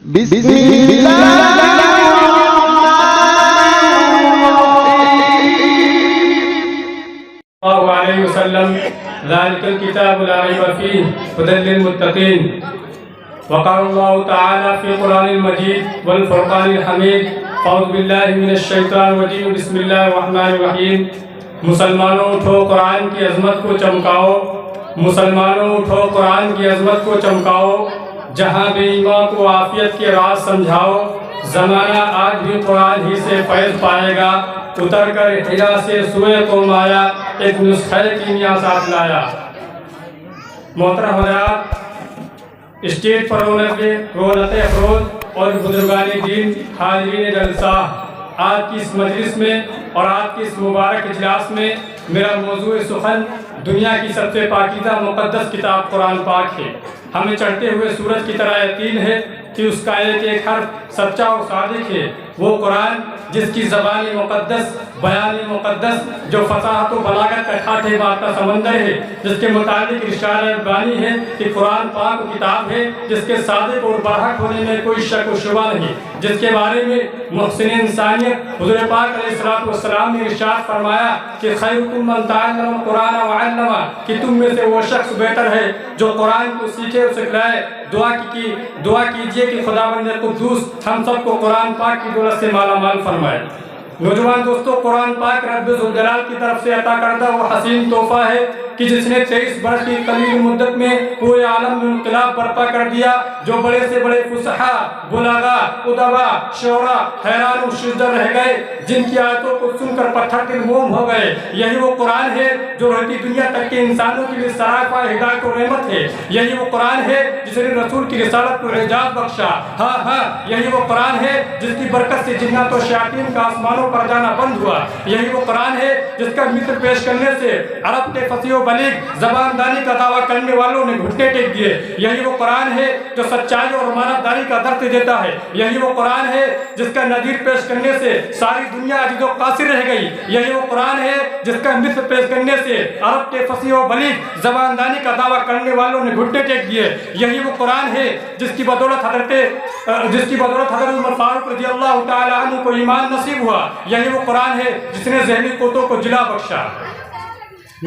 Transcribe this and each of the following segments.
بسم اللہ علیہ وسلم ذالک الکتاب لا ریب فیہ ھدی للمتقین وقال اللہ تعالی فی قرآن المجید والفرقان الحمید اعوذ باللہ من الشیطان الرجیم بسم اللہ الرحمن الرحیم مسلمانوں اٹھو قرآن کی عظمت کو چمکاؤ، مسلمانوں اٹھو قرآن کی عظمت کو چمکاؤ، جہاں بے ایمان کو عافیت کے راز سمجھاؤ، زمانہ آج بھی قرآن ہی سے فیض پائے گا، اتر کر حرا سے سوئے قوم آیا، ایک نسخہ کیمیا ساتھ لایا۔ محترم حضرات، اسٹیج پر رونق افروز اور بزرگان دین، حاضرین جلسہ، آج کی اس مجلس میں اور آج کے اس مبارک اجلاس میں میرا موضوع سخن دنیا کی سب سے پاکیزہ مقدس کتاب قرآن پاک ہے۔ ہمیں چڑھتے ہوئے سورج کی طرح یقین ہے کہ اس کا ایک ایک حرف سچا اور صادق ہے۔ وہ قرآن جس کی زبان مقدس، بیان مقدس، جو فصاحت و بلاغت کا ٹھاٹھے بات کا سمندر ہے، جس کے متعلق ارشاد ربانی ہے کہ قرآن پاک و کتاب ہے جس کے صادق اور برحق ہونے میں کوئی شک و شبہ نہیں، جس کے بارے میں محسن انسانیت حضور پاک علیہ السلام نے ارشاد فرمایا کہ خیرکم من تعلم القرآن وعلمہ، کہ تم میں سے وہ شخص بہتر ہے جو قرآن کو سیکھے اور سکھلائے۔ دعا کیجئے کہ خداوند قدوس ہم سب کو قرآن پاک کی دولت سے مالا مال فرمائے۔ نوجوان دوستو، قرآن پاک رب ذوالجلال کی طرف سے عطا کردہ وہ حسین تحفہ ہے کہ جس نے 23 برس کی قلیل مدت میں پورے عالم میں انقلاب برپا کر دیا، جو بڑے سے بڑے فصحاء، بلغاء، ادباء، شعراء حیران و شدہ رہ گئے، جن کی آیتوں کو سن کر پتھر دل موم ہو گئے۔ یہی وہ قرآن ہے جو رہتی دنیا تک کے انسانوں کے لیے سراپا ہدایت و رحمت ہے۔ یہی وہ قرآن ہے جس نے رسول کی رسالت کو اعجاز بخشا۔ یہی وہ قرآن ہے جس کی برکت سے جنات و شیاطین کا آسمانوں پر جانا بند ہوا۔ یہی وہ قرآن ہے جس کا مثل پیش کرنے سے عرب کے فصیح و بلیغ زبان دانی کا دعویٰ کرنے والوں نے گھٹنے ٹیک دیے۔ یہی وہ قرآن ہے جو سچائی اور امانت داری کا درس دیتا ہے۔ یہی وہ قرآن ہے جس کا نظیر پیش کرنے سے ساری دنیا عاجز و قاصر رہ گئی۔ یہی وہ قرآن ہے جس کا مثل پیش کرنے سے عرب کے فصیح و بلیغ زبان دانی کا دعویٰ کرنے والوں نے گھٹنے ٹیک دیے۔ یہی وہ قرآن ہے جس کی بدولت حضرت عمر فاروق رضی اللہ تعالی عنہ کو ایمان نصیب ہوا۔ یہی وہ قرآن ہے جس نے ذہنی قوتوں کو جلا بخشا۔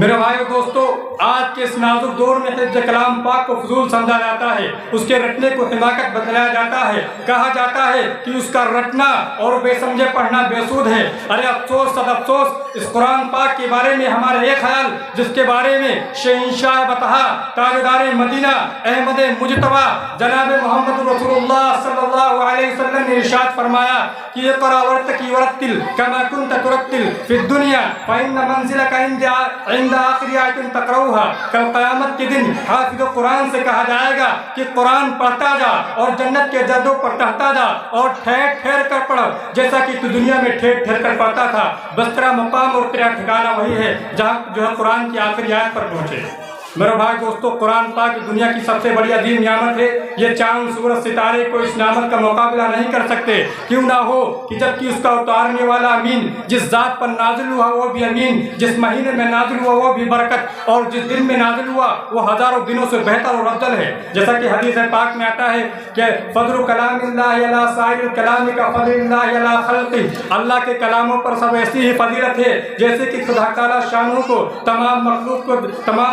میرے بھائیو دوستو، آج کے اس نازک دور میں حفظ کلام پاک کو فضول سمجھا جاتا ہے، اس کے رٹنے کو حماقت بتلایا جاتا ہے، کہا جاتا ہے کہ اس کا رٹنا اور بے سمجھے پڑھنا بے سود ہے۔ ارے افسوس صد افسوس، اس قرآن پاک کے بارے میں ہمارا یہ خیال جس کے بارے میں شہنشاہ بطحا تاجدار مدینہ احمد مجتبی جناب محمد رسول اللہ صلی اللہ علیہ وسلم نے ارشاد فرمایا کہ اقرأ وارتقی ورتل کما کنت ترتل فی الدنیا فإن منزلک عند آخری آیت تقرؤها۔ کل قیامت کے دن حافظ قرآن سے کہا جائے گا کہ قرآن پڑھتا جا اور جنت کے جدوں پر ٹہتا جا اور ٹھہر ٹھہر کر پڑھ، جیسا کہ تو دنیا میں ٹھہر ٹھہر کر پڑھتا تھا۔ بس تیرا مقام اور تیرا ٹھکانہ وہی ہے جہاں جو ہے قرآن کی آخری آیت پر پہنچے۔ میرے بھائی دوستو، قرآن پاک دنیا کی سب سے بڑی عظیم نعمت ہے۔ یہ چاند سورج ستارے کو اس نعمت کا مقابلہ نہیں کر سکتے، کیوں نہ ہو کہ جبکہ اس کا اتارنے والا امین، جس ذات پر نازل ہوا وہ بھی امین، جس مہینے میں نازل ہوا وہ بھی برکت، اور جس دن میں نازل ہوا وہ ہزاروں دنوں سے بہتر اور افضل ہے۔ جیسا کہ حدیث پاک میں آتا ہے کہ فضل کلام اللہ علی سائر الکلام کا فضل اللہ علی خلقہ، اللہ کے کلاموں پر سب ایسی ہی فضیلت ہے جیسے کہ خدا تعالیٰ شانوں کو تمام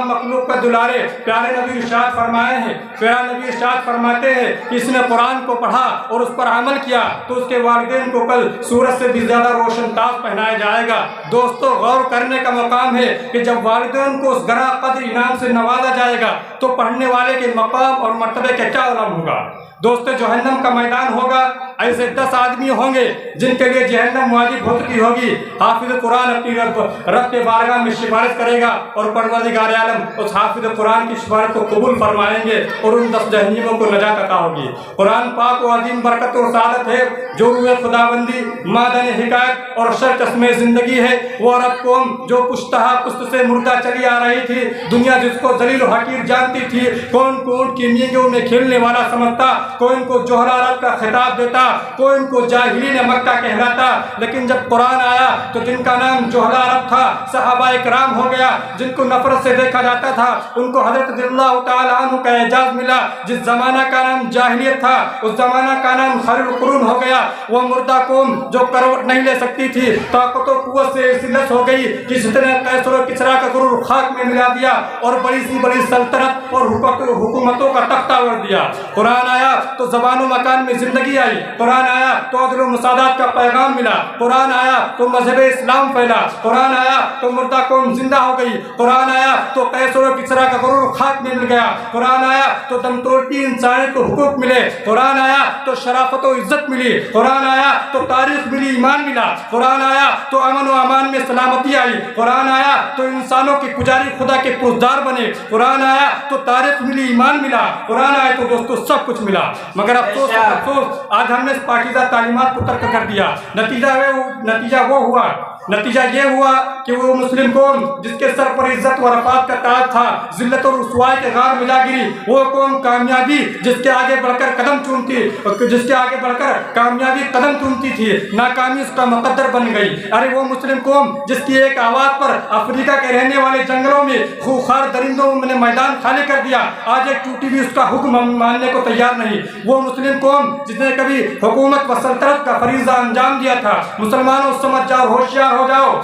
مخلوق دلارے۔ پیارے نبی ارشاد فرمائے ہیں، پیارے نبی ارشاد فرماتے ہیں کہ اس نے قرآن کو پڑھا اور اس پر عمل کیا تو اس کے والدین کو کل سورج سے بھی زیادہ روشن تاج پہنایا جائے گا۔ دوستو، غور کرنے کا مقام ہے کہ جب والدین کو اس گراں قدر انعام سے نوازا جائے گا تو پڑھنے والے کے مقام اور مرتبے کا کیا عالم ہوگا۔ دوستو، جہنم کا میدان ہوگا، ایسے 10 آدمی ہوں گے جن کے لیے جہنم واجب ہو چکی ہوگی۔ حافظ قرآن اپنی رب کے بارگاہ میں سفارش کرے گا اور پروردگار عالم اس حافظ قرآن کی سفارش کو قبول فرمائیں گے اور ان 10 جہنمیوں کو نجات عطا ہوگی۔ قرآن پاک و عظیم برکت اور سعادت ہے جو روح خداوندی، معدن حکایت اور شر چشمے زندگی ہے۔ وہ عرب قوم جو پشت سے مردہ چلی آ رہی تھی، دنیا جس کو ذلیل و حقیر جانتی تھی، کون کون کی نیکیوں میں کھیلنے والا سمجھتا، کوئی ان کو جوہر عرب کا خطاب دیتا، کوئی ان کو جاہلین مکہ کہلاتا، لیکن جب قرآن آیا تو جن کا نام جوہر عرب تھا صحابہ کرام ہو گیا، جن کو نفرت سے دیکھا جاتا تھا ان کو حضرت رضی اللہ تعالیٰ عنہ کا اعجاز ملا۔ جس زمانہ کا نام جاہلیت تھا اس زمانہ کا نام خیر القرون ہو گیا۔ وہ مردہ قوم جو کروٹ نہیں لے سکتی تھی، طاقت و قوت سے ایسی لس ہو گئی کہ جس نے قیصر و کسریٰ کا غرور خاک میں ملا دیا اور بڑی سی بڑی سلطنت اور حکومتوں کا تختہ اوڑھ دیا۔ قرآن آیا تو زبان و مکان میں زندگی آئی، قرآن آیا تو عدل و مساوات کا پیغام ملا، قرآن آیا تو مذہب اسلام پھیلا، قرآن آیا تو مردہ قوم زندہ ہو گئی، قرآن آیا تو قیصر و کسریٰ کا غرور خاک میں مل گیا، قرآن آیا تو دم توڑتی انسانیت کو حقوق ملے، قرآن آیا تو شرافت و عزت ملی، قرآن آیا تو تاریخ ملی، ایمان ملا، قرآن آیا تو امن و امان میں سلامتی آئی، قرآن آیا تو انسانوں کے پجاری خدا کے پوزدار بنے، قرآن آیا تو تاریخ ملی، ایمان ملا، قرآن آیا تو دوستو سب کچھ ملا۔ مگر افسوس آج ہم نے اس پاکیزہ تعلیمات کو ترک کر دیا۔ نتیجہ یہ ہوا کہ وہ مسلم قوم جس کے سر پر عزت و رفعت کا تاج تھا ذلت اور رسوائی کے غار ملا گری، وہ قوم کامیابی جس کے آگے بڑھ کر کامیابی قدم چومتی تھی، ناکامی اس کا مقدر بن گئی۔ ارے وہ مسلم قوم جس کی ایک آواز پر افریقہ کے رہنے والے جنگلوں میں خوخار درندوں نے میدان خالی کر دیا، آج ایک ٹوٹی بھی اس کا حکم ماننے کو تیار نہیں۔ وہ مسلم قوم جس نے کبھی حکومت و سلطنت کا فریضہ انجام دیا تھا۔ مسلمانوں سمجھ جاؤ، ہوشیار ہو جاؤ،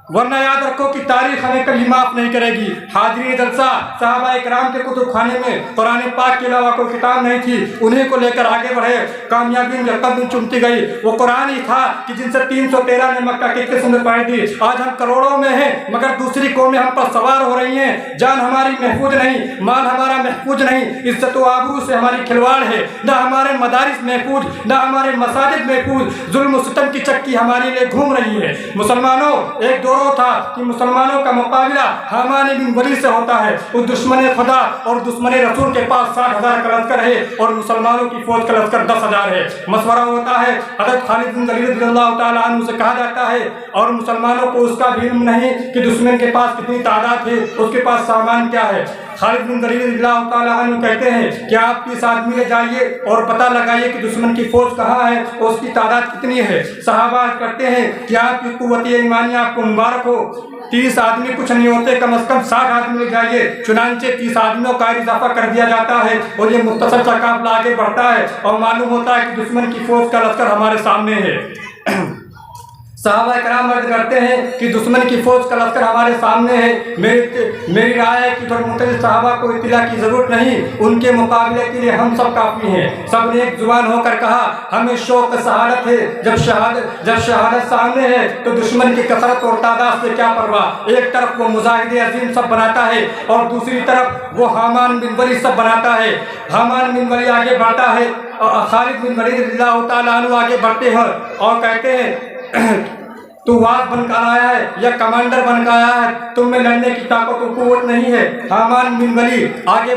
ورنہ یاد رکھو کہ تاریخ ہمیں کبھی معاف نہیں کرے گی۔ حاضرین جلسہ، صحابہ کرام کے کتب خانے میں قرآن پاک کے علاوہ کوئی کتاب نہیں تھی، انہیں کو لے کر آگے بڑھے، کامیابی میں قدم چومتی گئی۔ وہ قرآن ہی تھا کہ جن سے 313 نے مکہ کی قسم پائی تھی۔ آج ہم کروڑوں میں ہیں مگر دوسری قومیں ہم پر سوار ہو رہی ہیں، جان ہماری محفوظ نہیں، مال ہمارا محفوظ نہیں، عزت و آبرو سے ہماری کھلواڑ ہے، نہ ہمارے مدارس محفوظ، نہ ہمارے مساجد محفوظ، ظلم و ستم کی چکی ہمارے لیے گھوم رہی ہے۔ مسلمانوں، ایک دور تھا کہ مسلمانوں کا مقابلہ حامان بن ولی سے ہوتا ہے، اس دشمن خدا اور دشمن رسول کے پاس 60,000 کا لشکر ہے اور مسلمانوں کی فوج کا لشکر 10,000 ہے۔ مشورہ ہوتا ہے، حضرت خالد بن ولید رضی اللہ تعالیٰ عنہ سے کہا جاتا ہے، اور مسلمانوں کو اس کا بھی علم نہیں کہ دشمن کے پاس کتنی تعداد ہے، اس کے پاس سامان کیا ہے۔ خالد بن ولید رضی اللہ تعالیٰ عنہ کہتے ہیں کہ آپ 30 آدمی لے جائیے اور پتہ لگائیے کہ دشمن کی فوج کہاں ہے اور اس کی تعداد کتنی ہے۔ صحابہ کرتے ہیں کہ آپ کی قوت ایمانیہ آپ کو مبارک ہو، 30 آدمی کچھ نہیں ہوتے، کم از کم 60 آدمی لے جائیے۔ چنانچہ 30 آدمیوں کا اضافہ کر دیا جاتا ہے اور یہ مختصر سا قافلہ آگے بڑھتا ہے اور معلوم ہوتا ہے کہ دشمن کی فوج کا لشکر ہمارے سامنے ہے۔ صحابہ کرام عرض کرتے ہیں کہ دشمن کی فوج کا لشکر ہمارے سامنے ہے۔ میری رائے ہے کہ مختلف صحابہ کو اطلاع کی ضرورت نہیں، ان کے مقابلے کے لیے ہم سب کافی ہیں۔ سب نے ایک زبان ہو کر کہا، ہمیں شوق شہادت ہے، جب شہادت سامنے ہے تو دشمن کی کثرت اور تعداد سے کیا پرواہ۔ ایک طرف وہ مجاہد عظیم سب بناتا ہے اور دوسری طرف وہ حامان بن ولی سب بناتا ہے۔ حامان بن ولی آگے بڑھتا ہے اور خالد بن ولید رضی اللہ تعالیٰ عنہ آگے بڑھتے ہیں اور کہتے ہیں تو واز بن کر آیا ہے یا کمانڈر بن کر آیا ہے، تم میں لڑنے کی طاقت و قوت نہیں ہے۔ حامان بن ولی آگے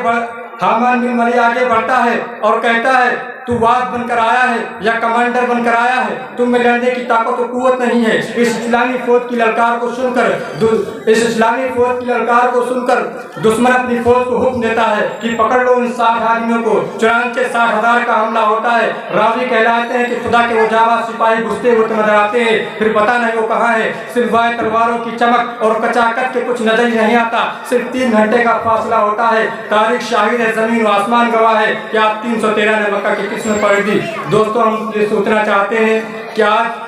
بڑھتا ہے اور کہتا ہے تو واز بن کر آیا ہے یا کمانڈر بن کر آیا ہے، تم میں لڑنے کی طاقت و قوت نہیں ہے۔ اس اسلامی فوج کی للکار کو سن کر دشمن اپنی فوج کو حکم دیتا ہے کہ پکڑ لو ان 60 آدمیوں کو۔ چنانچہ 60,000 کا حملہ ہوتا ہے۔ راوی کہلاتے ہیں کہ خدا کے وہ جاواز سپاہی گھستے ہوئے نظر آتے ہیں، پھر پتہ نہیں وہ کہاں ہے۔ سلوائے تلواروں کی چمک اور کچاکچ کے کچھ نظر ہی نہیں آتا، صرف 3 گھنٹے کا فاصلہ ہوتا ہے۔ تاریخ شاہد ہے، زمین و آسمان گواہ ہے کہ آپ 313 نے مکہ کی قسم پڑھ دی۔ دوستوں، ہم یہ سوچنا چاہتے ہیں کہ آج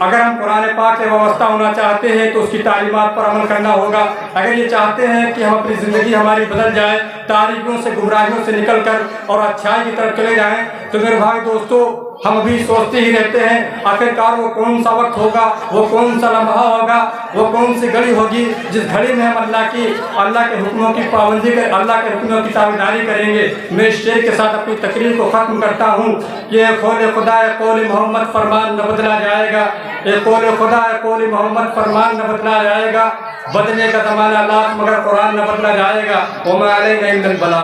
اگر ہم قرآن پاک سے وابستہ ہونا چاہتے ہیں تو اس کی تعلیمات پر عمل کرنا ہوگا۔ اگر یہ چاہتے ہیں کہ ہم اپنی زندگی ہماری بدل جائے، تاریکیوں سے گمراہیوں سے نکل کر اور اچھائی کی طرف چلے جائیں، تو میرے بھائی دوستو، ہم ابھی سوچتے ہی رہتے ہیں آخرکار وہ کون سا وقت ہوگا، وہ کون سا لمحہ ہوگا، وہ کون سی گھڑی ہوگی جس گھڑی میں ہم اللہ کے حکموں کی پابندی کر اللہ کے حکموں کی تابعداری کریں گے۔ میں اس شعر کے ساتھ اپنی تقریر کو ختم کرتا ہوں کہ اے قول خدا اے قول محمد فرمان نہ بدلا جائے گا، اے قول خدا اے قول محمد فرمان نہ بدلا جائے گا، بدلے کا زمانہ لاکھ مگر قرآن نہ بدلا جائے گا۔ وما علینا الا البلاغ۔